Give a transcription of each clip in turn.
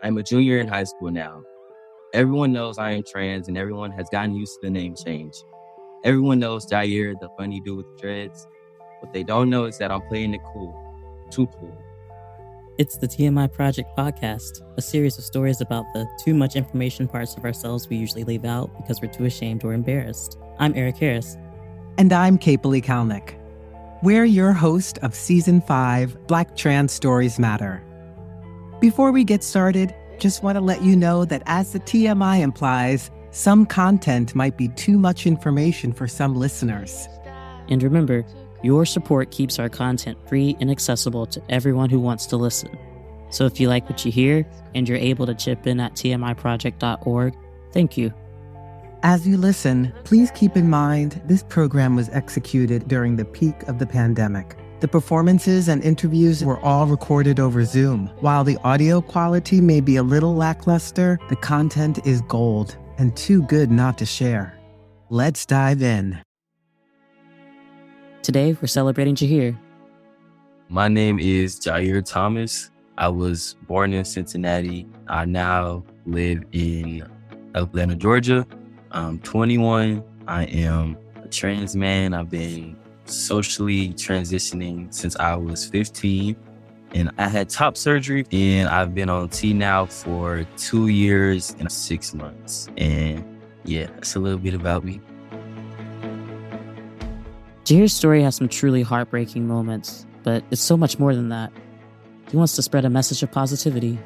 I'm a junior in high school now. Everyone knows I am trans and everyone has gotten used to the name change. Everyone knows Jahir, the funny dude with dreads. What they don't know is that I'm playing it cool. Too cool. It's the TMI Project Podcast, a series of stories about the too much information parts of ourselves we usually leave out because we're too ashamed or embarrassed. I'm Eric Harris. And I'm Kiebpoli Calnek. We're your host of Season 5, Black Trans Stories Matter. Before we get started, just want to let you know that as the TMI implies, some content might be too much information for some listeners. And remember, your support keeps our content free and accessible to everyone who wants to listen. So if you like what you hear and you're able to chip in at tmiproject.org, thank you. As you listen, please keep in mind this program was executed during the peak of the pandemic. The performances and interviews were all recorded over Zoom. While the audio quality may be a little lackluster, the content is gold and too good not to share. Let's dive in. Today, we're celebrating Jahir. My name is Jahir Thomas. I was born in Cincinnati. I now live in Atlanta, Georgia. I'm 21. I am a trans man. I've been socially transitioning since I was 15. And I had top surgery, and I've been on T now for 2 years and 6 months. And yeah, that's a little bit about me. Jahir's story has some truly heartbreaking moments, but it's so much more than that. He wants to spread a message of positivity.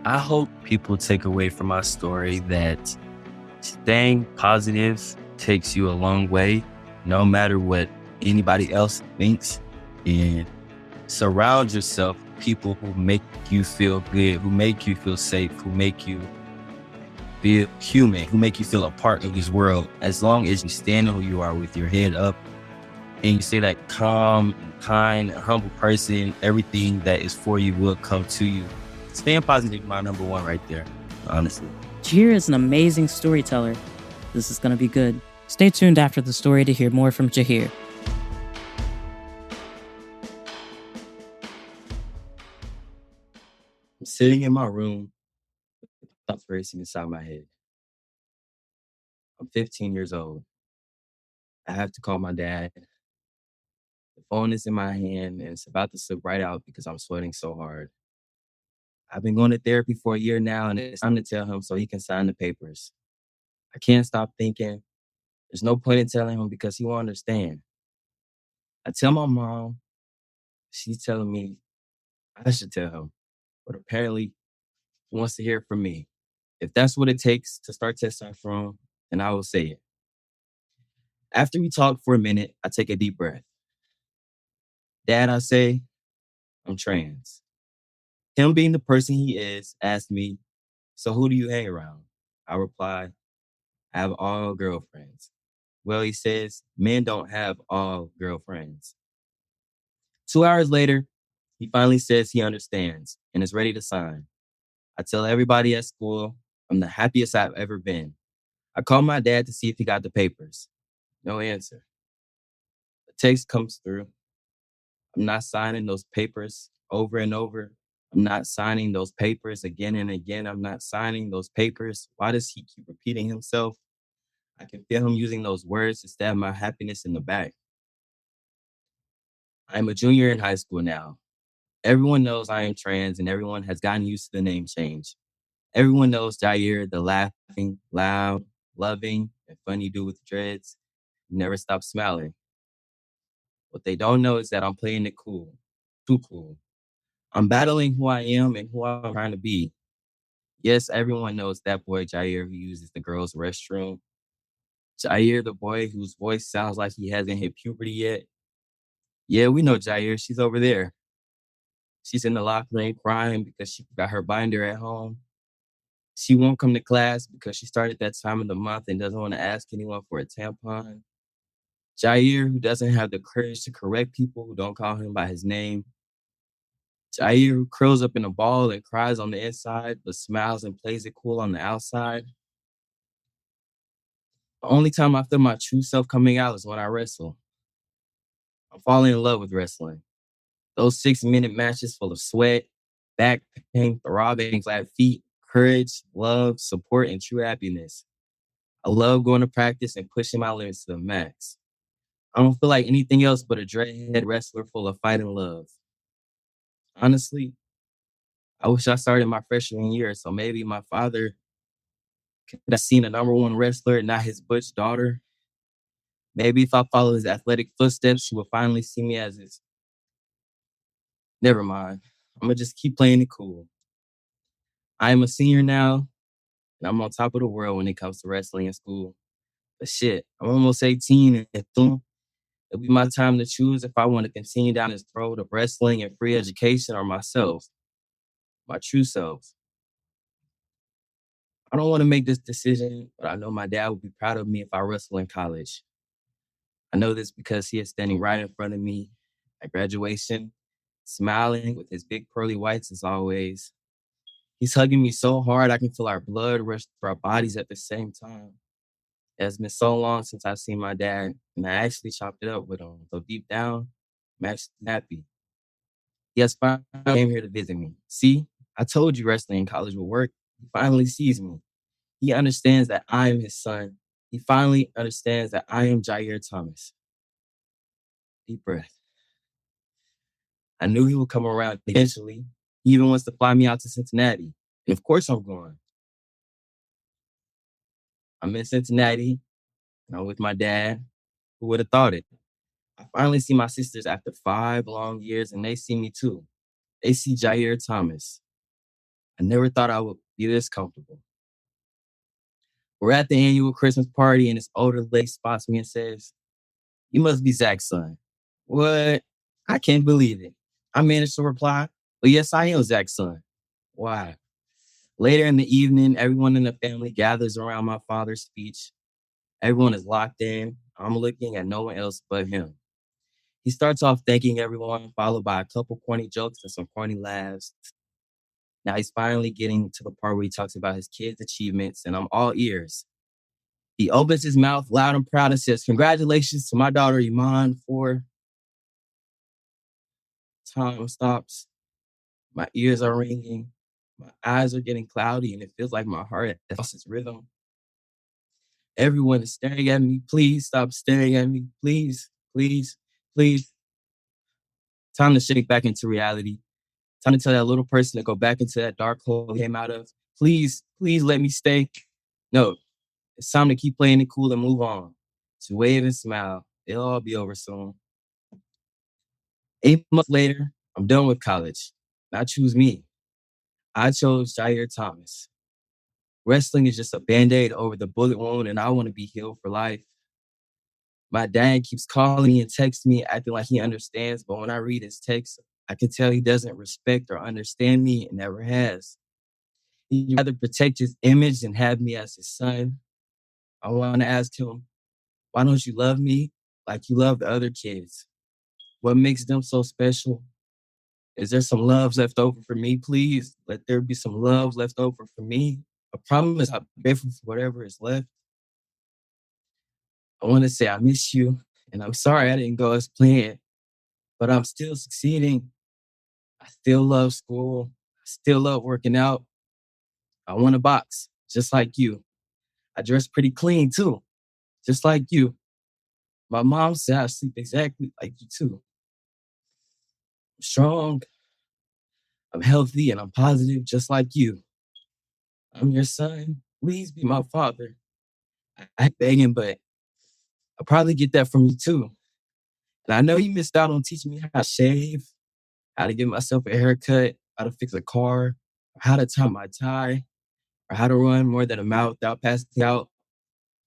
I hope people take away from my story that staying positive takes you a long way, no matter what anybody else thinks. And surround yourself with people who make you feel good, who make you feel safe, who make you feel human, who make you feel a part of this world. As long as you stand on who you are with your head up and you stay that calm and kind and humble person, everything that is for you will come to you. Staying positive is my number one right there, honestly. Jahir is an amazing storyteller. This is going to be good. Stay tuned after the story to hear more from Jahir. I'm sitting in my room, thoughts racing inside my head. I'm 15 years old. I have to call my dad. The phone is in my hand and it's about to slip right out because I'm sweating so hard. I've been going to therapy for a year now, and it's time to tell him so he can sign the papers. I can't stop thinking. There's no point in telling him because he won't understand. I tell my mom. She's telling me I should tell him. But apparently, he wants to hear it from me. If that's what it takes to start testosterone, then I will say it. After we talk for a minute, I take a deep breath. Dad, I say, I'm trans. Him being the person he is asked me, so who do you hang around? I reply, I have all girlfriends. Well, he says, men don't have all girlfriends. 2 hours later, he finally says he understands and is ready to sign. I tell everybody at school I'm the happiest I've ever been. I call my dad to see if he got the papers. No answer. The text comes through. I'm not signing those papers over and over. I'm not signing those papers again and again. I'm not signing those papers. Why does he keep repeating himself? I can feel him using those words to stab my happiness in the back. I'm a junior in high school now. Everyone knows I am trans and everyone has gotten used to the name change. Everyone knows Jahir, the laughing, loud, loving, and funny dude with dreads who never stops smiling. What they don't know is that I'm playing it cool. Too cool. I'm battling who I am and who I'm trying to be. Yes, everyone knows that boy Jahir who uses the girls' restroom. Jahir, the boy whose voice sounds like he hasn't hit puberty yet. Yeah, we know Jahir. She's over there. She's in the locker room crying because she got her binder at home. She won't come to class because she started that time of the month and doesn't want to ask anyone for a tampon. Jahir, who doesn't have the courage to correct people who don't call him by his name. Jahir, who curls up in a ball and cries on the inside, but smiles and plays it cool on the outside. The only time I feel my true self coming out is when I wrestle. I'm falling in love with wrestling. Those 6-minute matches full of sweat, back pain, throbbing, flat feet, courage, love, support, and true happiness. I love going to practice and pushing my limits to the max. I don't feel like anything else but a dreadhead wrestler full of fight and love. Honestly, I wish I started my freshman year, so maybe my father could have seen a number one wrestler, not his butch daughter. Maybe if I follow his athletic footsteps, he will finally see me as his. Never mind. I'm going to just keep playing it cool. I am a senior now, and I'm on top of the world when it comes to wrestling in school. But shit, I'm almost 18, and soon it'll be my time to choose if I want to continue down this road of wrestling and free education or myself, my true self. I don't want to make this decision, but I know my dad would be proud of me if I wrestle in college. I know this because he is standing right in front of me at graduation, smiling with his big pearly whites as always. He's hugging me so hard I can feel our blood rush through our bodies at the same time. It has been so long since I've seen my dad, and I actually chopped it up with him. So deep down, I'm actually happy. He has finally came here to visit me. See, I told you wrestling in college would work. He finally sees me. He understands that I am his son. He finally understands that I am Jahir Thomas. Deep breath. I knew he would come around eventually. He even wants to fly me out to Cincinnati. And of course I'm going. I'm in Cincinnati, and I'm with my dad. Who would have thought it? I finally see my sisters after 5 long years, and they see me too. They see Jahir Thomas. I never thought I would be this comfortable. We're at the annual Christmas party, and this older lady spots me and says, "You must be Zach's son." What? I can't believe it. I managed to reply, "Well, yes, I am Zach's son." Why? Later in the evening, everyone in the family gathers around my father's speech. Everyone is locked in. I'm looking at no one else but him. He starts off thanking everyone, followed by a couple corny jokes and some corny laughs. Now he's finally getting to the part where he talks about his kids' achievements, and I'm all ears. He opens his mouth loud and proud and says, "Congratulations to my daughter, Iman, for..." Time stops. My ears are ringing. My eyes are getting cloudy, and it feels like my heart has lost its rhythm. Everyone is staring at me. Please stop staring at me. Please, please, please. Time to shake back into reality. Time to tell that little person to go back into that dark hole he came out of. Please, please let me stay. No, it's time to keep playing it cool and move on. To wave and smile. It'll all be over soon. 8 months later, I'm done with college. I choose me. I chose Jahir Thomas. Wrestling is just a band-aid over the bullet wound, and I want to be healed for life. My dad keeps calling me and texting me, acting like he understands, but when I read his text, I can tell he doesn't respect or understand me and never has. He'd rather protect his image than have me as his son. I want to ask him, why don't you love me like you love the other kids? What makes them so special? Is there some love left over for me, please? Let there be some love left over for me. I promise I'm grateful for whatever is left. I want to say I miss you, and I'm sorry I didn't go as planned, but I'm still succeeding. I still love school. I still love working out. I want a box, just like you. I dress pretty clean, too, just like you. My mom said I sleep exactly like you, too. I'm strong, I'm healthy, and I'm positive, just like you. I'm your son. Please be my father. I begging, but I'll probably get that from you, too. And I know you missed out on teaching me how to shave, how to give myself a haircut, how to fix a car, or how to tie my tie, or how to run more than a mile without passing out.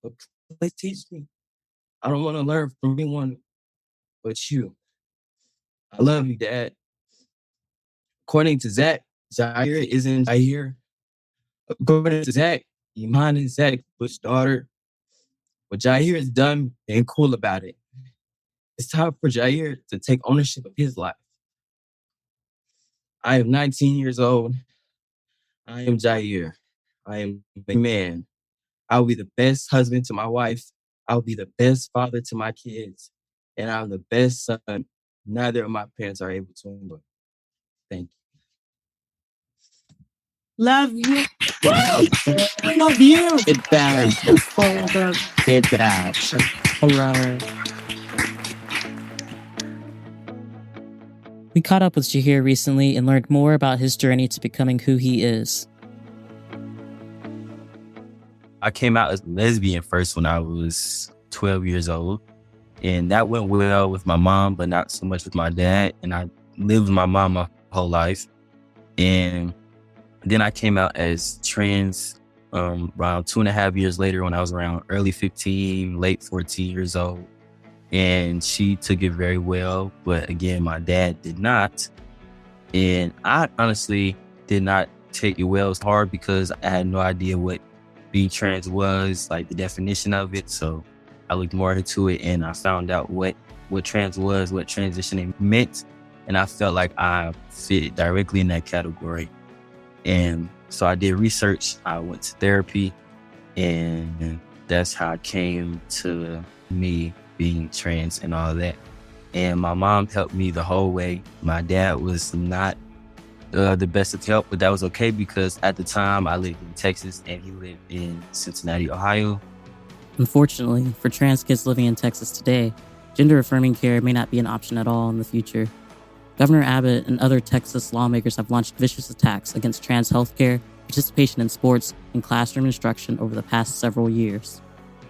But please teach me. I don't want to learn from anyone but you. I love you, Dad. According to Zach, Jahir isn't Jahir. According to Zach, Iman is Zach's Bush's daughter. But Jahir is done being cool about it. It's time for Jahir to take ownership of his life. I am 19 years old. I am Jahir. I am a man. I'll be the best husband to my wife. I'll be the best father to my kids. And I'm the best son neither of my parents are able to enjoy. Thank you. Love you. I love you. It bad. It bad. All right. We caught up with Jahir recently and learned more about his journey to becoming who he is. I came out as lesbian first when I was 12 years old. And that went well with my mom, but not so much with my dad. And I lived with my mom my whole life. And then I came out as trans around 2.5 years later when I was around early 15, late 14 years old. And she took it very well. But again, my dad did not. And I honestly did not take it well. It was hard because I had no idea what being trans was, like the definition of it. So I looked more into it and I found out what trans was, what transitioning meant. And I felt like I fit directly in that category. And so I did research. I went to therapy, and that's how I came to me being trans and all that. And my mom helped me the whole way. My dad was not the best of help, but that was okay because at the time I lived in Texas and he lived in Cincinnati, Ohio. Unfortunately, for trans kids living in Texas today, gender-affirming care may not be an option at all in the future. Governor Abbott and other Texas lawmakers have launched vicious attacks against trans healthcare, participation in sports, and classroom instruction over the past several years.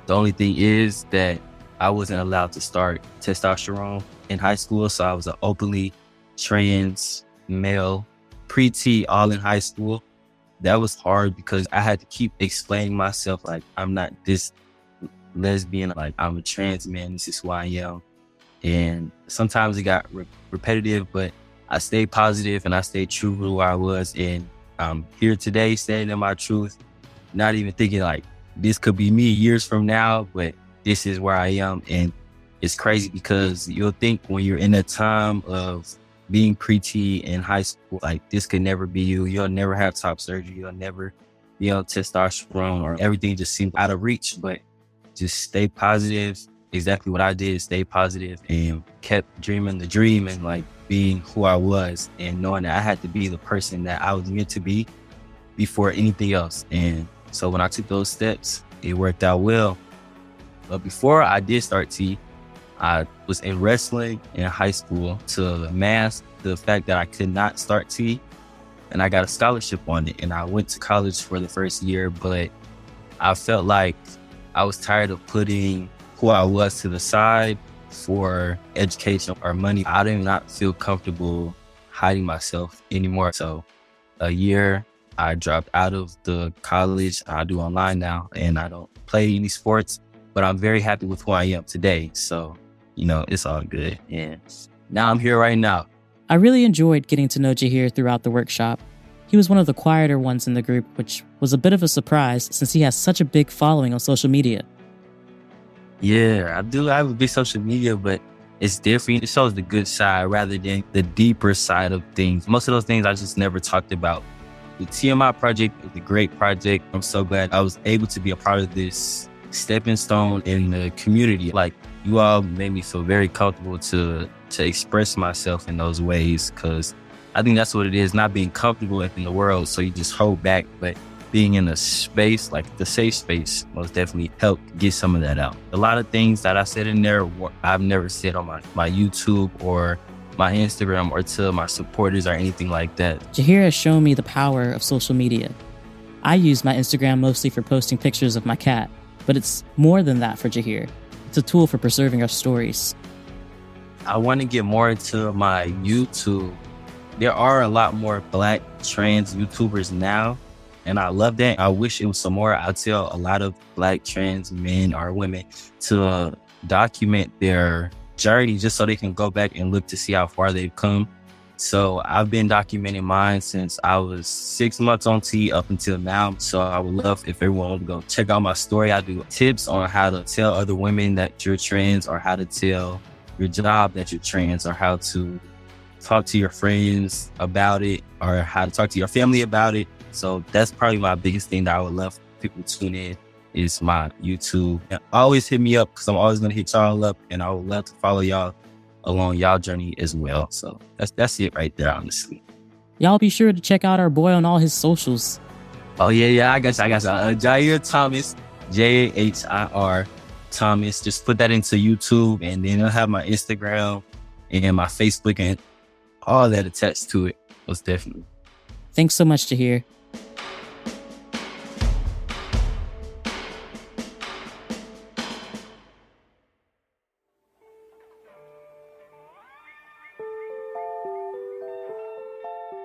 The only thing is that I wasn't allowed to start testosterone in high school, so I was an openly trans male, pre-T, all in high school. That was hard because I had to keep explaining myself like I'm not this lesbian, like I'm a trans man, this is who I am. And sometimes it got repetitive, but I stayed positive and I stayed true to who I was. And I'm here today standing in my truth, not even thinking like this could be me years from now, but this is where I am. And it's crazy because you'll think when you're in a time of being pre-T in high school, like this could never be you. You'll never have top surgery. You'll never be on testosterone, or everything just seems out of reach. But just stay positive. Exactly what I did, stay positive and kept dreaming the dream and like being who I was and knowing that I had to be the person that I was meant to be before anything else. And so when I took those steps, it worked out well. But before I did start T, I was in wrestling in high school to mask the fact that I could not start T, and I got a scholarship on it. And I went to college for the first year, but I felt like I was tired of putting who I was to the side for education or money. I did not feel comfortable hiding myself anymore. So a year, I dropped out of the college. I do online now, and I don't play any sports, but I'm very happy with who I am today. So, it's all good. And now I'm here right now. I really enjoyed getting to know Jahir throughout the workshop. He was one of the quieter ones in the group, which was a bit of a surprise since he has such a big following on social media. Yeah, I do have a big social media, but it's different. It shows the good side rather than the deeper side of things. Most of those things I just never talked about. The TMI Project is a great project. I'm so glad I was able to be a part of this stepping stone in the community. Like, you all made me feel very comfortable to express myself in those ways, because I think that's what it is, not being comfortable in the world, so you just hold back. But being in a space, like the safe space, most definitely helped get some of that out. A lot of things that I said in there, I've never said on my YouTube or my Instagram or to my supporters or anything like that. Jahir has shown me the power of social media. I use my Instagram mostly for posting pictures of my cat, but it's more than that for Jahir. It's a tool for preserving our stories. I want to get more into my YouTube. There are a lot more Black trans YouTubers now, and I love that. I wish it was some more. I tell a lot of Black trans men or women to document their journey just so they can go back and look to see how far they've come. So I've been documenting mine since I was 6 months on T up until now. So I would love if everyone would go check out my story. I do tips on how to tell other women that you're trans, or how to tell your job that you're trans, or how to talk to your friends about it, or how to talk to your family about it. So that's probably my biggest thing that I would love people to tune in, is my YouTube. And always hit me up, because I'm always going to hit y'all up, and I would love to follow y'all along y'all journey as well. So that's it right there, honestly. Y'all be sure to check out our boy on all his socials. Oh, yeah, I got you. Jahir Thomas, Jahir Thomas. Just put that into YouTube, and then I'll have my Instagram and my Facebook and all that attached to it. Most definitely. Thanks so much, Jahir.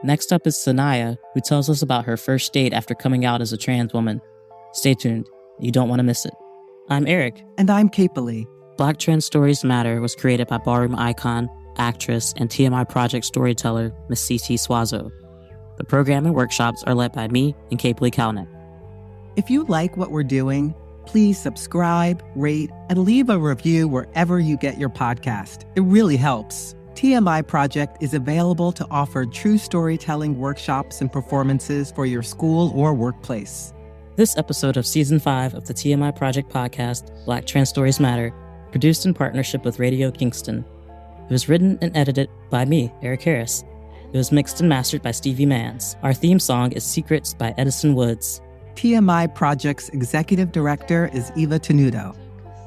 Next up is Sanaya, who tells us about her first date after coming out as a trans woman. Stay tuned. You don't want to miss it. I'm Eric. And I'm Kiebpoli. Black Trans Stories Matter was created by ballroom icon, actress, and TMI Project storyteller, Miss Cece Suazo. The program and workshops are led by me and Kiebpoli Calnek. If you like what we're doing, please subscribe, rate, and leave a review wherever you get your podcast. It really helps. TMI Project is available to offer true storytelling workshops and performances for your school or workplace. This episode of Season 5 of the TMI Project Podcast, Black Trans Stories Matter, produced in partnership with Radio Kingston. It was written and edited by me, Eric Harris. It was mixed and mastered by Stevie Manns. Our theme song is Secrets by Edison Woods. TMI Project's executive director is Eva Tenuto.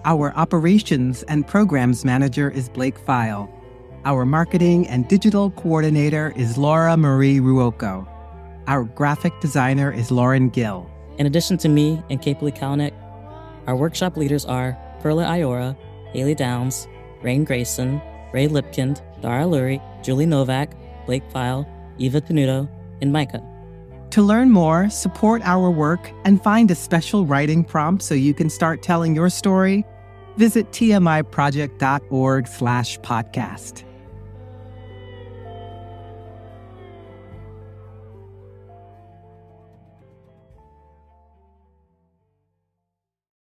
Our operations and programs manager is Blake File. Our marketing and digital coordinator is Laura Marie Ruocco. Our graphic designer is Lauren Gill. In addition to me and Kiebpoli Calnek, our workshop leaders are Perla Iora, Haley Downs, Rain Grayson, Ray Lipkind, Dara Lurie, Julie Novak, Blake File, Eva Tenuto, and Micah. To learn more, support our work, and find a special writing prompt so you can start telling your story, visit tmiproject.org/podcast.